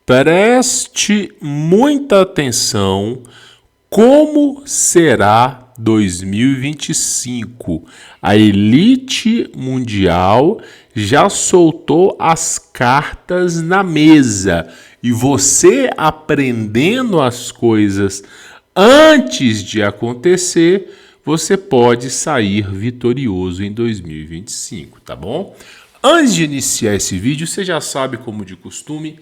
Preste muita atenção como será 2025. A elite mundial já soltou as cartas na mesa e você aprendendo as coisas antes de acontecer, você pode sair vitorioso em 2025, tá bom? Antes de iniciar esse vídeo, você já sabe, como de costume,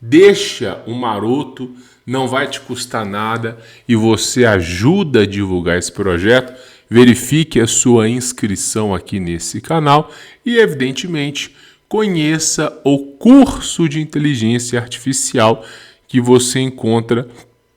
deixa um maroto, não vai te custar nada e você ajuda a divulgar esse projeto. Verifique a sua inscrição aqui nesse canal e, evidentemente, conheça o curso de inteligência artificial que você encontra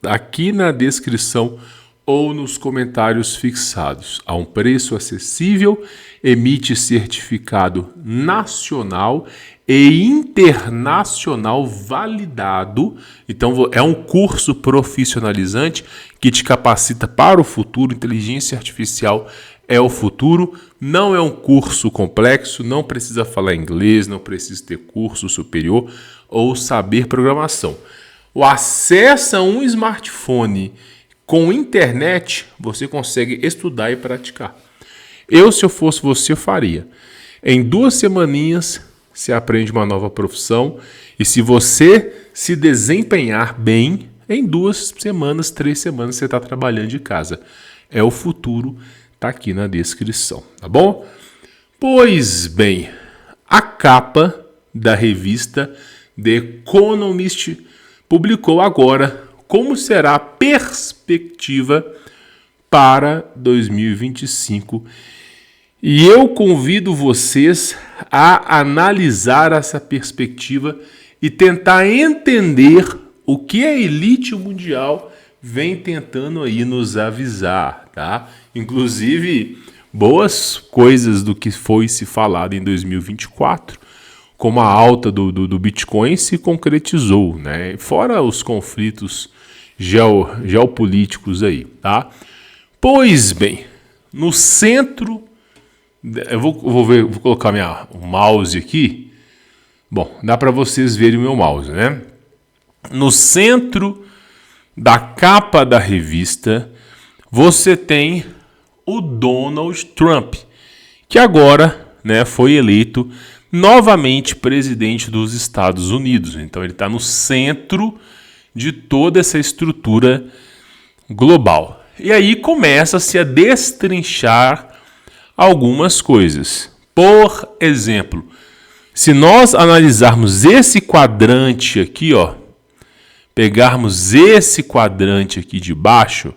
aqui na descrição ou nos comentários fixados. A um preço acessível, emite certificado nacional e internacional validado. Então é um curso profissionalizante que te capacita para o futuro. Inteligência artificial é o futuro. Não é um curso complexo, não precisa falar inglês, não precisa ter curso superior ou saber programação. O acesso a um smartphone com internet, você consegue estudar e praticar. Se eu fosse você, eu faria. Em 2 semaninhas, você aprende uma nova profissão. E se você se desempenhar bem, em 2 semanas, 3 semanas, você está trabalhando de casa. É o futuro, está aqui na descrição, tá bom? Pois bem, a capa da revista The Economist publicou agora como será a perspectiva para 2025. E eu convido vocês a analisar essa perspectiva e tentar entender o que a elite mundial vem tentando aí nos avisar, tá? Inclusive, boas coisas do que foi se falado em 2024, como a alta do Bitcoin se concretizou, né? Fora os conflitos geopolíticos aí, tá? Pois bem, no centro, eu vou colocar o mouse aqui. Bom, dá para vocês verem o meu mouse, né? No centro da capa da revista, você tem o Donald Trump, que agora, né, foi eleito novamente presidente dos Estados Unidos. Então ele está no centro de toda essa estrutura global. E aí começa-se a destrinchar algumas coisas. Por exemplo, se nós analisarmos esse quadrante aqui, ó, pegarmos esse quadrante aqui de baixo,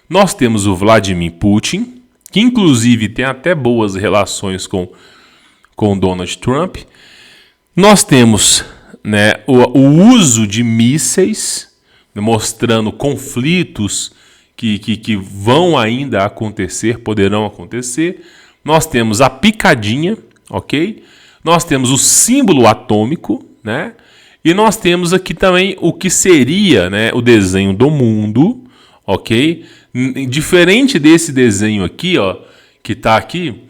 nós temos o Vladimir Putin, que inclusive tem até boas relações com Donald Trump. Nós temos, né, o uso de mísseis, mostrando conflitos que vão ainda acontecer, poderão acontecer. Nós temos a picadinha, ok? Nós temos o símbolo atômico, né? E nós temos aqui também o que seria, né, o desenho do mundo, ok? Diferente desse desenho aqui, ó, que está aqui,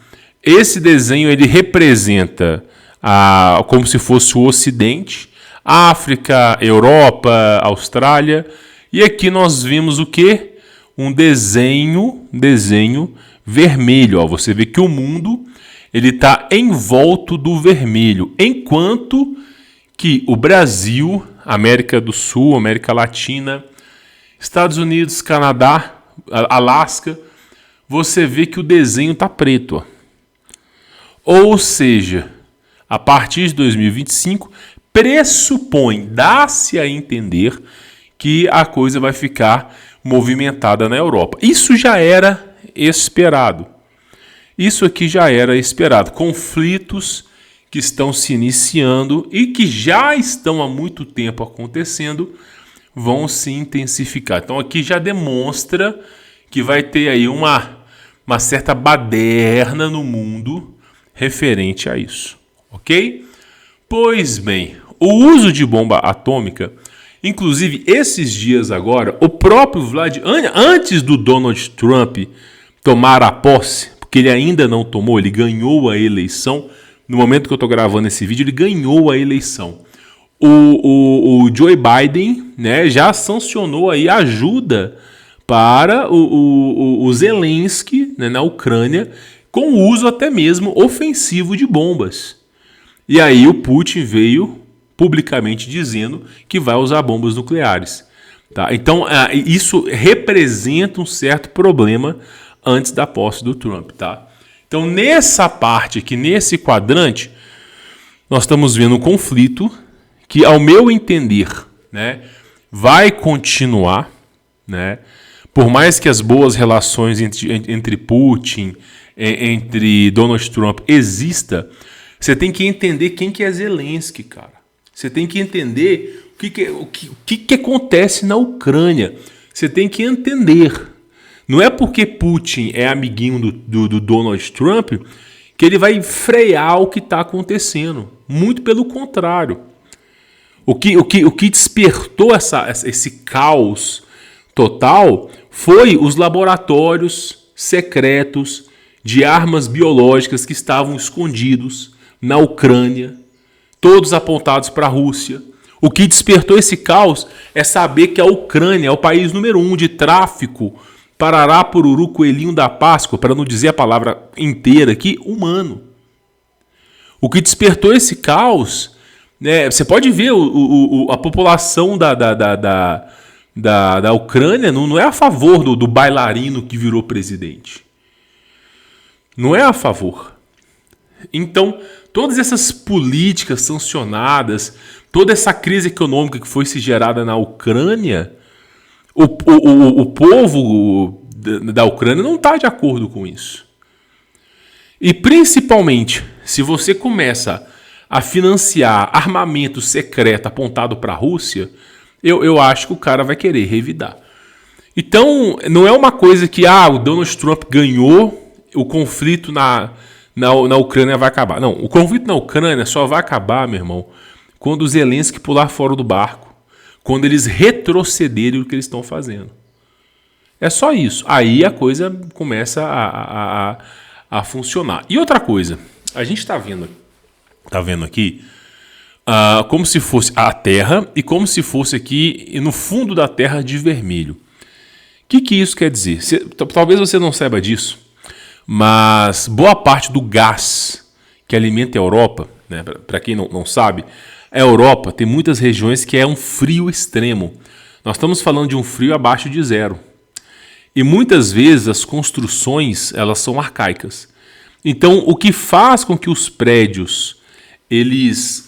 esse desenho ele representa como se fosse o Ocidente, África, Europa, Austrália. E aqui nós vimos o quê? Um desenho vermelho. Ó. Você vê que o mundo ele está em volta do vermelho, enquanto que o Brasil, América do Sul, América Latina, Estados Unidos, Canadá, Alasca, você vê que o desenho está preto. Ó. Ou seja, a partir de 2025, dá-se a entender que a coisa vai ficar movimentada na Europa. Isso já era esperado. Isso aqui já era esperado. Conflitos que estão se iniciando e que já estão há muito tempo acontecendo vão se intensificar. Então aqui já demonstra que vai ter aí uma certa baderna no mundo referente a isso, ok? Pois bem, o uso de bomba atômica, inclusive esses dias agora, o próprio antes do Donald Trump tomar a posse, porque ele ainda não tomou, ele ganhou a eleição, no momento que eu estou gravando esse vídeo, ele ganhou a eleição. o Joe Biden, né, já sancionou aí ajuda para o Zelensky, né, na Ucrânia, com o uso até mesmo ofensivo de bombas. E aí o Putin veio publicamente dizendo que vai usar bombas nucleares. Tá? Então isso representa um certo problema antes da posse do Trump. Tá? Então nessa parte aqui, nesse quadrante, nós estamos vendo um conflito que, ao meu entender, né, vai continuar, né, por mais que as boas relações entre Putin, entre Donald Trump exista, você tem que entender quem que é Zelensky, cara. Você tem que entender o que acontece na Ucrânia. Você tem que entender. Não é porque Putin é amiguinho do Donald Trump que ele vai frear o que está acontecendo. Muito pelo contrário. O que despertou esse caos total foi os laboratórios secretos de armas biológicas que estavam escondidos na Ucrânia, todos apontados para a Rússia. O que despertou esse caos é saber que a Ucrânia é o país número 1 de tráfico, parará, pururu, coelhinho da Páscoa, para não dizer a palavra inteira aqui, humano. O que despertou esse caos, né, você pode ver a população da Ucrânia não é a favor do bailarino que virou presidente. Não é a favor. Então, todas essas políticas sancionadas, toda essa crise econômica que foi se gerada na Ucrânia, o povo da Ucrânia não está de acordo com isso. E principalmente, se você começa a financiar armamento secreto apontado para a Rússia, eu acho que o cara vai querer revidar. Então, não é uma coisa que o Donald Trump ganhou, o conflito na Ucrânia vai acabar. Não, o conflito na Ucrânia só vai acabar, meu irmão, quando os Zelensky pular fora do barco, quando eles retrocederem o que eles estão fazendo. É só isso. Aí a coisa começa a funcionar. E outra coisa, a gente está vendo aqui como se fosse a Terra e como se fosse aqui no fundo da Terra de vermelho. O que isso quer dizer? Talvez você não saiba disso, mas boa parte do gás que alimenta a Europa, né, para quem não sabe, a Europa tem muitas regiões que é um frio extremo. Nós estamos falando de um frio abaixo de zero. E muitas vezes as construções elas são arcaicas. Então, o que faz com que os prédios eles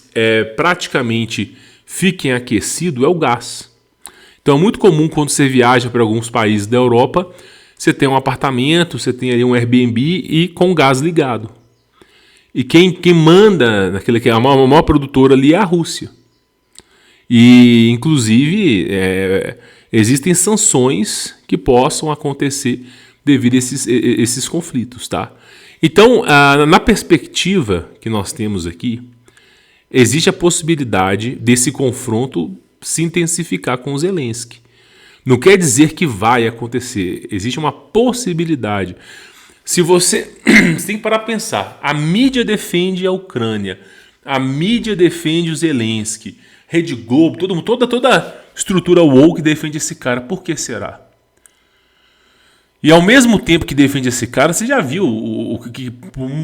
praticamente fiquem aquecidos é o gás. Então, é muito comum quando você viaja para alguns países da Europa, você tem um apartamento, você tem ali um Airbnb e com gás ligado. E quem manda, a maior produtora ali é a Rússia. E, inclusive, existem sanções que possam acontecer devido a esses conflitos. Tá? Então, na perspectiva que nós temos aqui, existe a possibilidade desse confronto se intensificar com o Zelensky. Não quer dizer que vai acontecer. Existe uma possibilidade. Se você tem que parar para pensar. A mídia defende a Ucrânia. A mídia defende o Zelensky. Rede Globo, toda a estrutura woke defende esse cara. Por que será? E ao mesmo tempo que defende esse cara, você já viu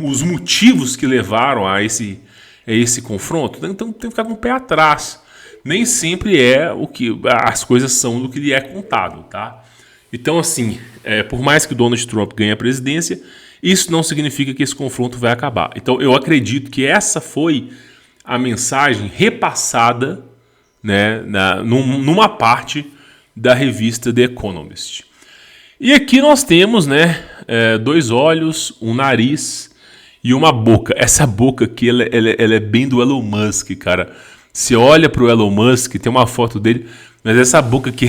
os motivos que levaram a esse confronto? Então tem que ficar com o pé atrás. Nem sempre é o que as coisas são do que lhe é contado, tá? Então, assim, por mais que o Donald Trump ganhe a presidência, isso não significa que esse confronto vai acabar. Então, eu acredito que essa foi a mensagem repassada, né, numa parte da revista The Economist. E aqui nós temos, né, 2 olhos, um nariz e uma boca. Essa boca aqui, ela é bem do Elon Musk, cara. Você olha para o Elon Musk, tem uma foto dele, mas essa boca aqui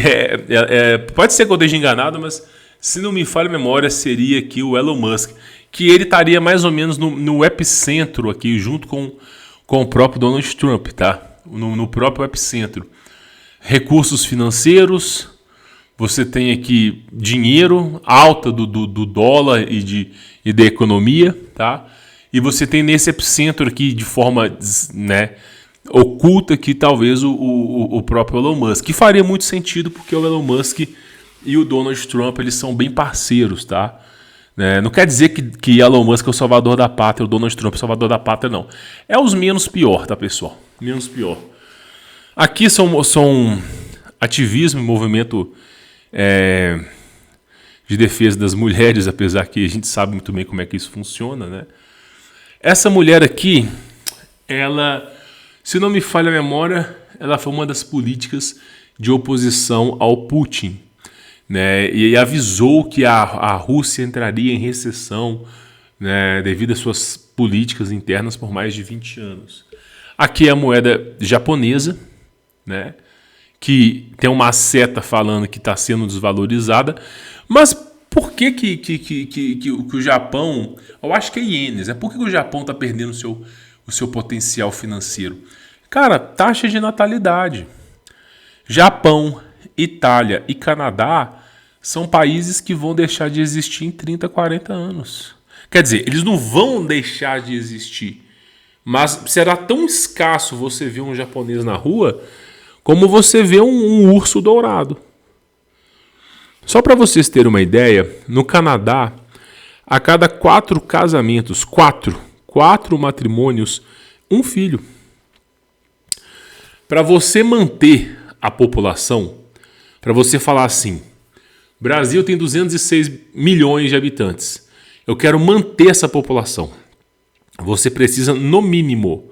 pode ser que eu esteja enganado, mas se não me falha a memória, seria aqui o Elon Musk, que ele estaria mais ou menos no epicentro aqui, junto com o próprio Donald Trump, tá? No próprio epicentro. Recursos financeiros, você tem aqui dinheiro, alta do dólar e da economia, tá? E você tem nesse epicentro aqui de forma, né, oculta que talvez o próprio Elon Musk, que faria muito sentido porque o Elon Musk e o Donald Trump, eles são bem parceiros, tá? Não quer dizer que Elon Musk é o salvador da pátria, o Donald Trump é o salvador da pátria, não. É os menos pior, tá, pessoal? Menos pior. Aqui são ativismo e movimento de defesa das mulheres, apesar que a gente sabe muito bem como é que isso funciona, né? Essa mulher aqui, ela, se não me falha a memória, ela foi uma das políticas de oposição ao Putin, né? E avisou que a Rússia entraria em recessão, né, devido às suas políticas internas por mais de 20 anos. Aqui é a moeda japonesa, né, que tem uma seta falando que está sendo desvalorizada. Mas por que o Japão... Eu acho que é ienes. Por que o Japão está perdendo o seu potencial financeiro? Cara, taxa de natalidade. Japão, Itália e Canadá são países que vão deixar de existir em 30, 40 anos. Quer dizer, eles não vão deixar de existir, mas será tão escasso você ver um japonês na rua como você vê um urso dourado. Só para vocês terem uma ideia, no Canadá, a cada 4 casamentos, 4 matrimônios, um filho. Para você manter a população, para você falar assim, Brasil tem 206 milhões de habitantes, eu quero manter essa população. Você precisa, no mínimo,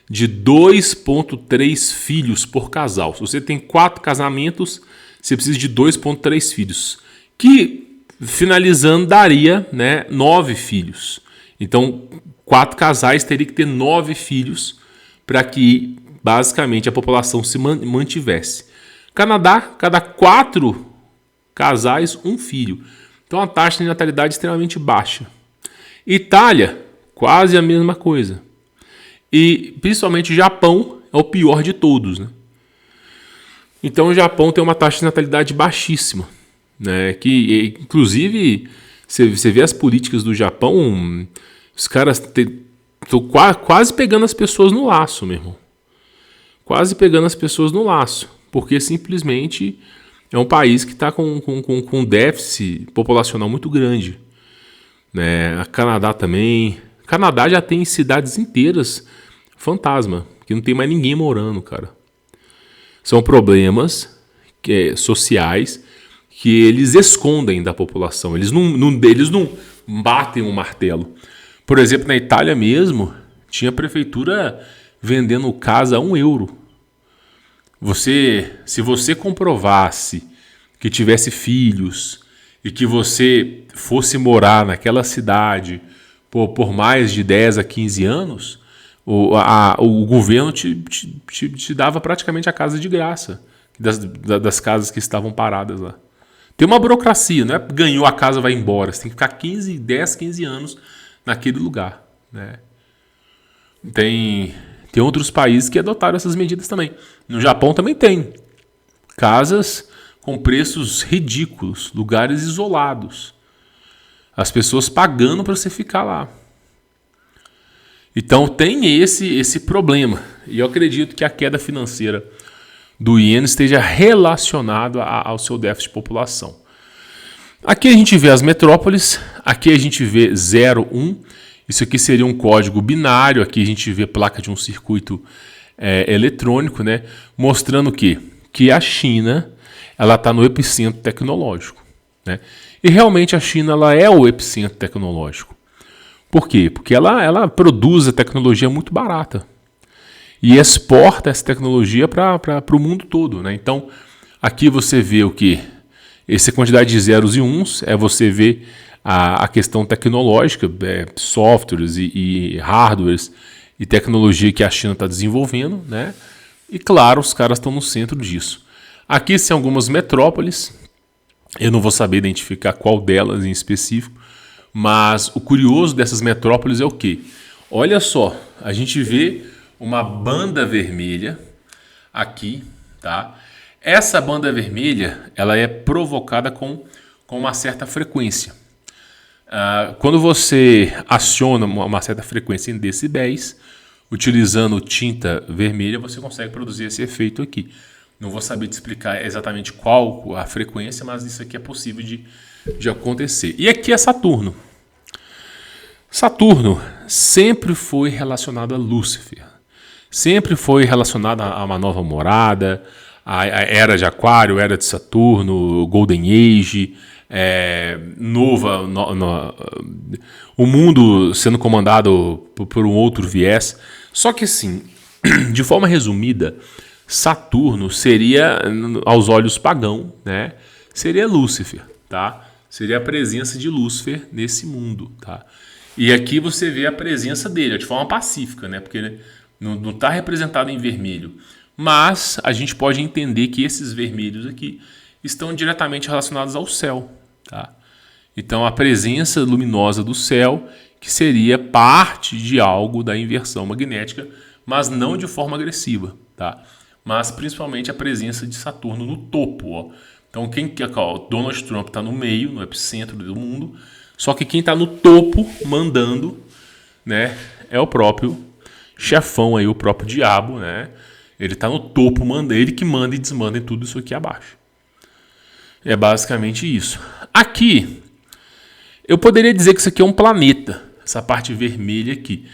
de 2,3 filhos por casal. Se você tem 4 casamentos, você precisa de 2,3 filhos. Que, finalizando, daria, né, 9 filhos. Então, 4 casais teriam que ter 9 filhos para que, basicamente, a população se mantivesse. Canadá, cada 4 casais, um filho. Então, a taxa de natalidade é extremamente baixa. Itália, quase a mesma coisa. E, principalmente, o Japão é o pior de todos, né? Então, o Japão tem uma taxa de natalidade baixíssima, né? Que, inclusive, você vê as políticas do Japão, os caras estão quase pegando as pessoas no laço, meu irmão. Quase pegando as pessoas no laço. Porque, simplesmente, é um país que está com um déficit populacional muito grande. Né? A Canadá também. Canadá já tem cidades inteiras fantasma, que não tem mais ninguém morando, cara. São problemas sociais que eles escondem da população. Eles não batem um martelo. Por exemplo, na Itália mesmo, tinha prefeitura vendendo casa a €1. Se você comprovasse que tivesse filhos e que você fosse morar naquela cidade por mais de 10 a 15 anos, o governo te dava praticamente a casa de graça das casas que estavam paradas lá. Tem uma burocracia, não é ganhou a casa vai embora. Você tem que ficar 10, 15 anos naquele lugar. Né? Tem outros países que adotaram essas medidas também. No Japão também tem casas com preços ridículos, lugares isolados. As pessoas pagando para você ficar lá. Então tem esse problema. E eu acredito que a queda financeira do iene esteja relacionado ao seu déficit de população. Aqui a gente vê as metrópoles, aqui a gente vê 0, 1. Isso aqui seria um código binário, aqui a gente vê placa de um circuito eletrônico, né? Mostrando que a China está no epicentro tecnológico. Né? E realmente a China ela é o epicentro tecnológico. Por quê? Porque ela produz a tecnologia muito barata e exporta essa tecnologia para o mundo todo. Né? Então, aqui você vê o que? Essa quantidade de zeros e uns você vê a questão tecnológica, softwares e hardwares e tecnologia que a China está desenvolvendo. Né? E, claro, os caras estão no centro disso. Aqui são algumas metrópoles. Eu não vou saber identificar qual delas em específico. Mas o curioso dessas metrópoles é o quê? Olha só, a gente vê uma banda vermelha aqui, tá? Essa banda vermelha, ela é provocada com uma certa frequência. Quando você aciona uma certa frequência em decibéis, utilizando tinta vermelha, você consegue produzir esse efeito aqui. Não vou saber te explicar exatamente qual a frequência, mas isso aqui é possível de acontecer. E aqui é Saturno. Saturno sempre foi relacionado a Lúcifer. Sempre foi relacionado a uma nova morada, a era de Aquário, era de Saturno, Golden Age, o mundo sendo comandado por um outro viés. Só que assim, de forma resumida, Saturno seria, aos olhos pagão, né? Seria Lúcifer, tá? Seria a presença de Lúcifer nesse mundo, tá? E aqui você vê a presença dele de forma pacífica, né? Porque ele não está representado em vermelho. Mas a gente pode entender que esses vermelhos aqui estão diretamente relacionados ao céu, tá? Então a presença luminosa do céu, que seria parte de algo da inversão magnética, mas não de forma agressiva, tá? Mas principalmente a presença de Saturno no topo, ó. Então Donald Trump está no meio, no epicentro do mundo, só que quem está no topo mandando, né, é o próprio chefão aí, o próprio diabo, né? Ele está no topo, ele que manda e desmanda em tudo isso aqui abaixo. É basicamente isso. Aqui, eu poderia dizer que isso aqui é um planeta, essa parte vermelha aqui.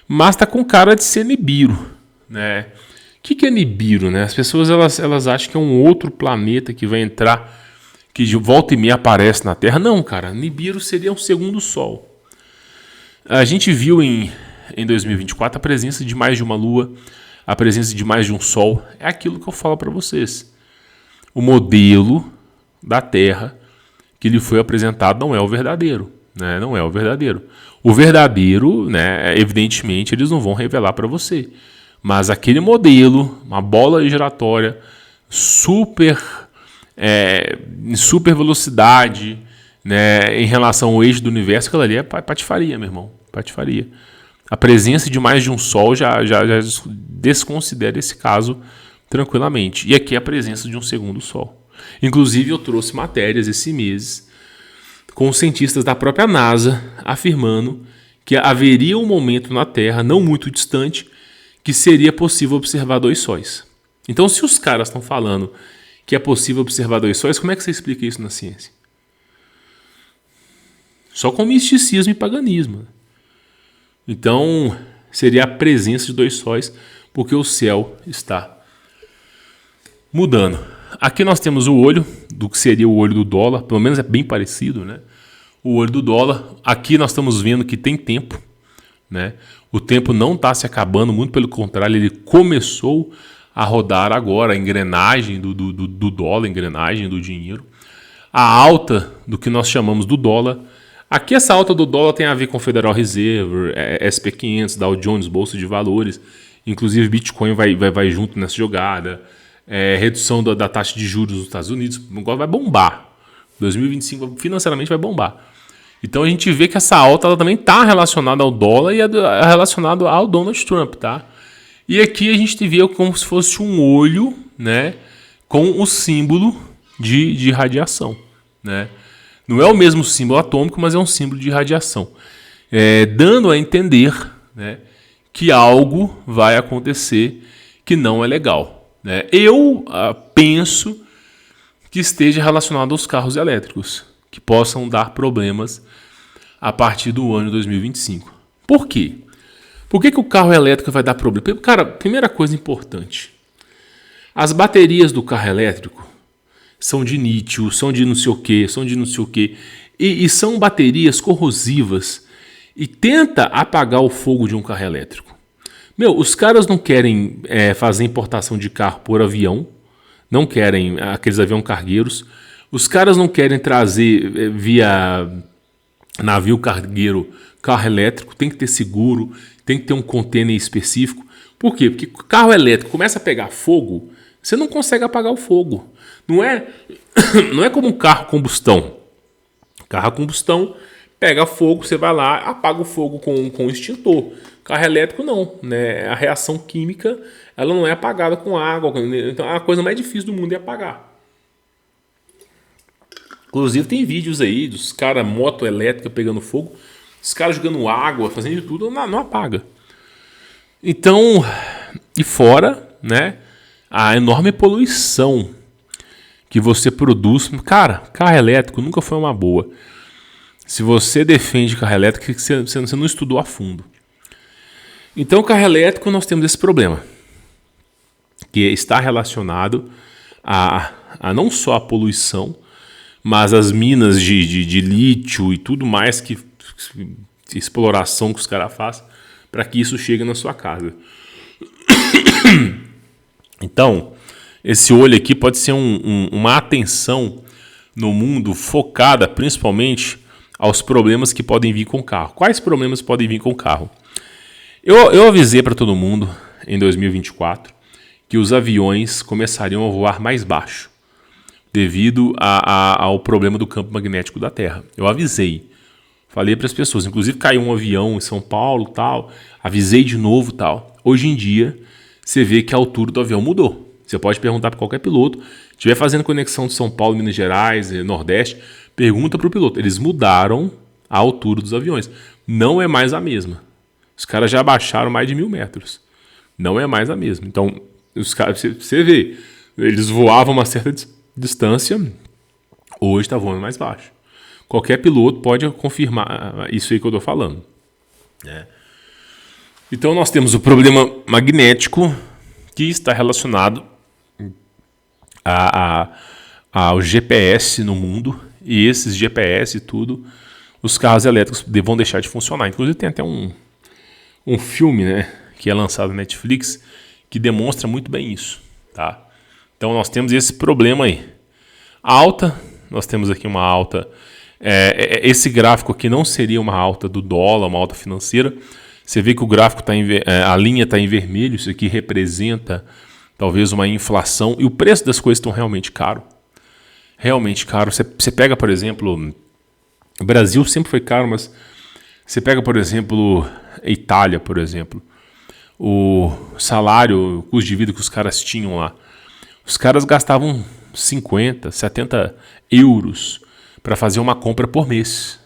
Mas está com cara de ser Nibiru, né? O que é Nibiru, né? As pessoas elas acham que é um outro planeta que vai entrar, que de volta e meia aparece na Terra. Não, cara, Nibiru seria um segundo Sol. A gente viu em 2024 a presença de mais de uma Lua, a presença de mais de um Sol. É aquilo que eu falo para vocês. O modelo da Terra que lhe foi apresentado não é o verdadeiro, né? Não é o verdadeiro. O verdadeiro, né? Evidentemente, eles não vão revelar para você. Mas aquele modelo, uma bola giratória em super velocidade, né, em relação ao eixo do universo, aquilo ali é patifaria, meu irmão. Patifaria. A presença de mais de um Sol já desconsidera esse caso tranquilamente. E aqui é a presença de um segundo Sol. Inclusive, eu trouxe matérias esse mês com cientistas da própria NASA afirmando que haveria um momento na Terra, não muito distante, que seria possível observar dois sóis. Então, se os caras estão falando que é possível observar dois sóis, como é que você explica isso na ciência? Só com misticismo e paganismo. Então, seria a presença de dois sóis, porque o céu está mudando. Aqui nós temos o olho, do que seria o olho do dólar, pelo menos é bem parecido, né? O olho do dólar. Aqui nós estamos vendo que tem tempo, né? O tempo não está se acabando, muito pelo contrário, ele começou a rodar agora, a engrenagem do dólar, a engrenagem do dinheiro. A alta do que nós chamamos do dólar. Aqui essa alta do dólar tem a ver com Federal Reserve, SP500, Dow Jones, Bolsa de Valores. Inclusive Bitcoin vai junto nessa jogada. Redução da taxa de juros nos Estados Unidos. Agora vai bombar. 2025 financeiramente vai bombar. Então a gente vê que essa alta ela também está relacionada ao dólar e é relacionada ao Donald Trump, tá? E aqui a gente vê como se fosse um olho, né, com o símbolo de radiação, né? Não é o mesmo símbolo atômico, mas é um símbolo de radiação, dando a entender, né, que algo vai acontecer que não é legal, né? Eu penso que esteja relacionado aos carros elétricos, que possam dar problemas a partir do ano 2025. Por quê? Por que o carro elétrico vai dar problema? Cara, primeira coisa importante. As baterias do carro elétrico são de lítio, são de não sei o quê, são de não sei o quê. E são baterias corrosivas e tenta apagar o fogo de um carro elétrico. Os caras não querem fazer importação de carro por avião, não querem aqueles aviões cargueiros. Os caras não querem trazer via navio cargueiro carro elétrico, tem que ter seguro, tem que ter um container específico. Por quê? Porque o carro elétrico começa a pegar fogo, você não consegue apagar o fogo. Não é como um carro a combustão. Carro a combustão pega fogo, você vai lá, apaga o fogo com extintor. Carro elétrico não, né? A reação química ela não é apagada com água. Então a coisa mais difícil do mundo é apagar. Inclusive tem vídeos aí dos caras, moto elétrica pegando fogo, os caras jogando água, fazendo de tudo, não apaga. Então, e fora, né, a enorme poluição que você produz. Cara, carro elétrico nunca foi uma boa. Se você defende carro elétrico, você não estudou a fundo. Então, o carro elétrico, nós temos esse problema, que está relacionado a não só a poluição, mas as minas de lítio e tudo mais que exploração que os caras fazem para que isso chegue na sua casa. Então, esse olho aqui pode ser uma atenção no mundo focada principalmente aos problemas que podem vir com o carro. Quais problemas podem vir com o carro? Eu avisei para todo mundo em 2024 que os aviões começariam a voar mais baixo devido ao problema do campo magnético da Terra. Eu avisei, falei para as pessoas, inclusive caiu um avião em São Paulo, tal, avisei de novo, tal. Hoje em dia, você vê que a altura do avião mudou. Você pode perguntar para qualquer piloto, estiver fazendo conexão de São Paulo, Minas Gerais, Nordeste, pergunta para o piloto. Eles mudaram a altura dos aviões. Não é mais a mesma. Os caras já abaixaram mais de 1.000 metros. Não é mais a mesma. Então, os caras, você vê, eles voavam uma certa distância, hoje está voando mais baixo. Qualquer piloto pode confirmar isso aí que eu estou falando. Né? Então, nós temos o problema magnético que está relacionado ao GPS no mundo. E esses GPS e tudo, os carros elétricos vão deixar de funcionar. Inclusive, tem até um filme, né, que é lançado na Netflix que demonstra muito bem isso, tá? Então nós temos esse problema aí. Alta, nós temos aqui uma alta. Esse gráfico aqui não seria uma alta do dólar, uma alta financeira. Você vê que o gráfico a linha está em vermelho. Isso aqui representa talvez uma inflação e o preço das coisas estão realmente caro. Realmente caro. Você pega, por exemplo, o Brasil sempre foi caro, mas você pega, por exemplo, a Itália, por exemplo. O salário, o custo de vida que os caras tinham lá. Os caras gastavam 50, 70 euros para fazer uma compra por mês.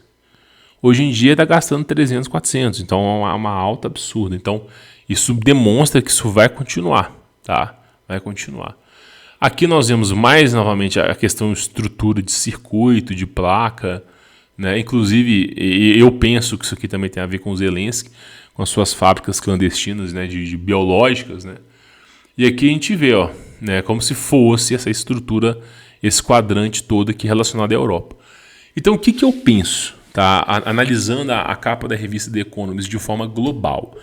Hoje em dia está gastando 300, 400. Então é uma alta absurda. Então isso demonstra que isso vai continuar. Tá? Vai continuar. Aqui nós vemos mais novamente a questão de estrutura de circuito, de placa. Né? Inclusive, eu penso que isso aqui também tem a ver com o Zelensky, com as suas fábricas clandestinas, né, de biológicas. Né? E aqui a gente vê, ó, né, como se fosse essa estrutura, esse quadrante todo aqui relacionado à Europa. Então, o que eu penso? Tá? Analisando a capa da revista The Economist de forma global.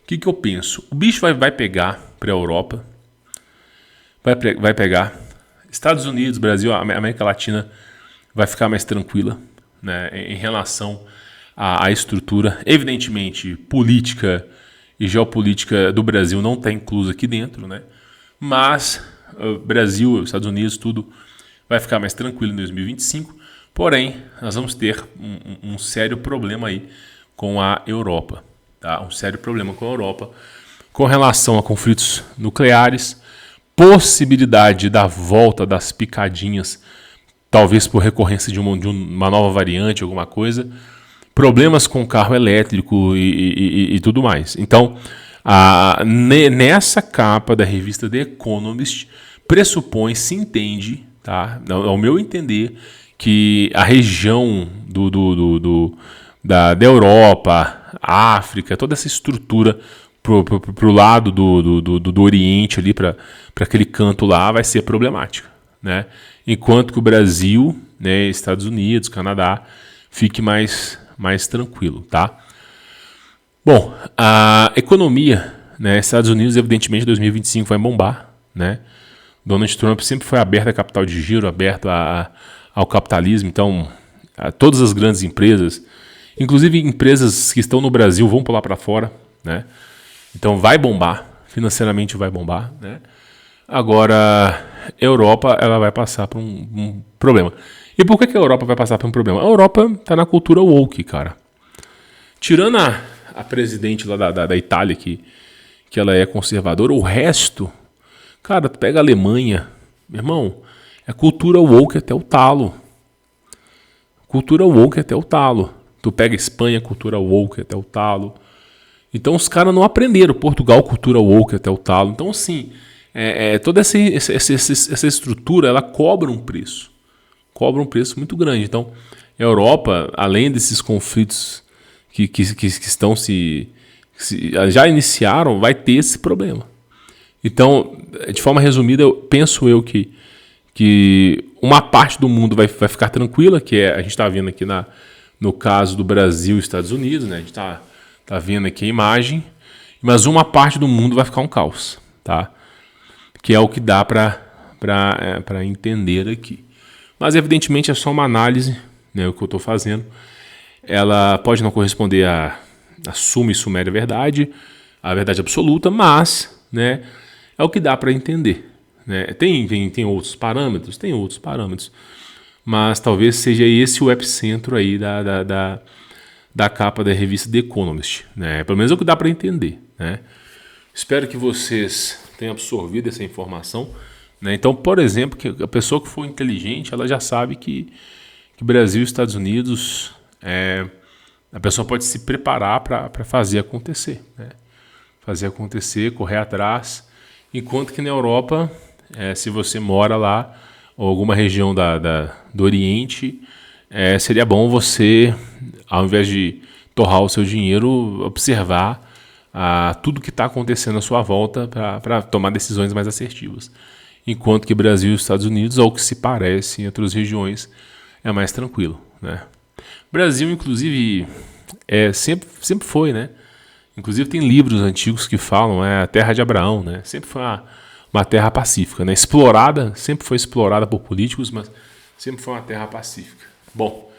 O que eu penso? O bicho vai pegar para a Europa, vai pegar. Estados Unidos, Brasil, América Latina vai ficar mais tranquila, né, em relação à estrutura. Evidentemente, política e geopolítica do Brasil não está inclusa aqui dentro, né? Mas Brasil, Estados Unidos, tudo vai ficar mais tranquilo em 2025. Porém, nós vamos ter um sério problema aí com a Europa. Tá? Um sério problema com a Europa com relação a conflitos nucleares, possibilidade da volta das picadinhas, talvez por recorrência de uma nova variante, alguma coisa, problemas com carro elétrico e tudo mais. Então, nessa capa da revista The Economist, pressupõe-se, entende, tá? Ao meu entender, que a região da Europa, África, toda essa estrutura para o lado do Oriente, ali para aquele canto lá, vai ser problemática. Né? Enquanto que o Brasil, né, Estados Unidos, Canadá, fique mais tranquilo. Tá? Bom, a economia, né, Estados Unidos, evidentemente, em 2025 vai bombar. Né? Donald Trump sempre foi aberto a capital de giro, aberto ao capitalismo. Então, todas as grandes empresas, inclusive empresas que estão no Brasil, vão pular para fora. Né? Então, vai bombar, financeiramente vai bombar. Né? Agora, a Europa ela vai passar por um problema. E por que a Europa vai passar por um problema? A Europa está na cultura woke, cara. Tirando a presidente lá da Itália, que ela é conservadora, o resto, cara, tu pega a Alemanha, meu irmão, é cultura woke até o talo. Cultura woke até o talo. Tu pega a Espanha, cultura woke até o talo. Então os caras não aprenderam. Portugal, cultura woke até o talo. Então, assim, toda essa estrutura, ela cobra um preço. Cobra um preço muito grande. Então, a Europa, além desses conflitos que estão já iniciaram, vai ter esse problema. Então, de forma resumida, penso eu que uma parte do mundo vai ficar tranquila, que a gente está vendo aqui no caso do Brasil e Estados Unidos, né? A gente está vendo aqui a imagem, mas uma parte do mundo vai ficar um caos, tá? Que é o que dá para entender aqui. Mas, evidentemente, é só uma análise, né, o que eu estou fazendo. Ela pode não corresponder à suma e suméria verdade, à verdade absoluta, mas, né, é o que dá para entender. Né? Tem outros parâmetros? Tem outros parâmetros. Mas talvez seja esse o epicentro aí da capa da revista The Economist. Né? Pelo menos é o que dá para entender. Né? Espero que vocês tenham absorvido essa informação. Né? Então, por exemplo, que a pessoa que for inteligente, ela já sabe que Brasil e Estados Unidos, a pessoa pode se preparar para fazer acontecer. Né? Fazer acontecer, correr atrás. Enquanto que na Europa, se você mora lá, ou alguma região do Oriente, seria bom você, ao invés de torrar o seu dinheiro, observar tudo que está acontecendo à sua volta para tomar decisões mais assertivas. Enquanto que Brasil e Estados Unidos, ao que se parece em outras regiões, é mais tranquilo. Né? Brasil, inclusive, sempre foi, né? Inclusive tem livros antigos que falam, a terra de Abraão, né? Sempre foi uma terra pacífica, né? Explorada, sempre foi explorada por políticos, mas sempre foi uma terra pacífica. Bom,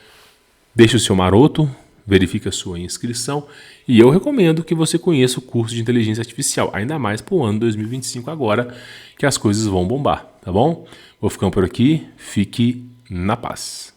deixe o seu maroto, verifique a sua inscrição e eu recomendo que você conheça o curso de inteligência artificial, ainda mais para o ano 2025 agora, que as coisas vão bombar, tá bom? Vou ficando por aqui, fique na paz.